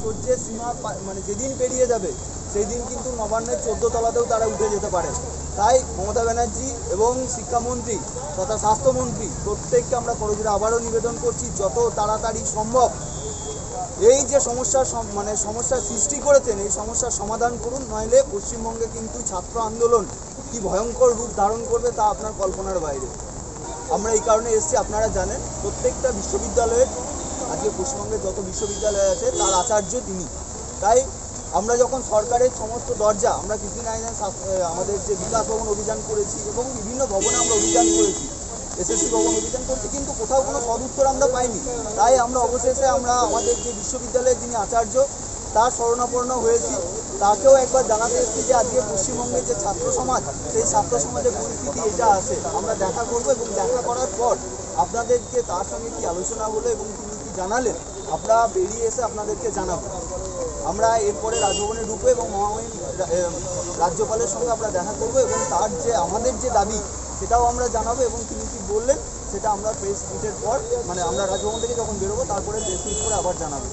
সহ্যের সীমা মানে যেদিন পেরিয়ে যাবে সেই দিন কিন্তু নবান্নের 14 তলাতেও তারা উঠে যেতে পারে। তাই মমতা ব্যানার্জি এবং শিক্ষামন্ত্রী তথা স্বাস্থ্যমন্ত্রী প্রত্যেককে আমরা করজোড়ে আবারও নিবেদন করছি, যত তাড়াতাড়ি সম্ভব এই যে সমস্যার সৃষ্টি করেছেন এই সমস্যার সমাধান করুন, নইলে পশ্চিমবঙ্গে কিন্তু ছাত্র আন্দোলন কি ভয়ঙ্কর রূপ ধারণ করবে তা আপনার কল্পনার বাইরে। আমরা এই কারণে এসেছি, আপনারা জানেন প্রত্যেকটা বিশ্ববিদ্যালয়ের আজকে পশ্চিমবঙ্গে যত বিশ্ববিদ্যালয় আছে তার আচার্য তিনি। তাই আমরা যখন সরকারের সমস্ত দরজা, আমরা কিছুদিন আগে আমাদের যে বিকাশ ভবন অভিযান করেছি এবং বিভিন্ন ভবনে আমরা অভিযান করেছি, এসএসসি ভবন অভিযান করছি, কিন্তু কোথাও কোনো সদুত্তর আমরা পাইনি। তাই আমরা অবশেষে আমাদের যে বিশ্ববিদ্যালয়ের যিনি আচার্য তার শরণাপন্ন হয়েছি, তাকেও একবার জানাতে এসেছি যে আজকে পশ্চিমবঙ্গের যে ছাত্র সমাজ, সেই ছাত্র সমাজের পরিস্থিতি এটা আছে। আমরা দেখা করব এবং দেখা করার পর আপনাদেরকে তার সঙ্গে কি আলোচনা হলো এবং তিনি কি জানালেন আমরা বেরিয়ে এসে আপনাদেরকে জানাবো। আমরা এরপরে রাজভবনে ঢুকবো এবং মহামহিম রাজ্যপালের সঙ্গে আমরা দেখা করব এবং তার যে আমাদের যে দাবি সেটাও আমরা জানাবো এবং তিনি কি বললেন সেটা আমরা প্রেস মিটের পর, মানে আমরা রাজভবন থেকে যখন বেরোবো তারপরে প্রেস মিট করে আবার জানাবো।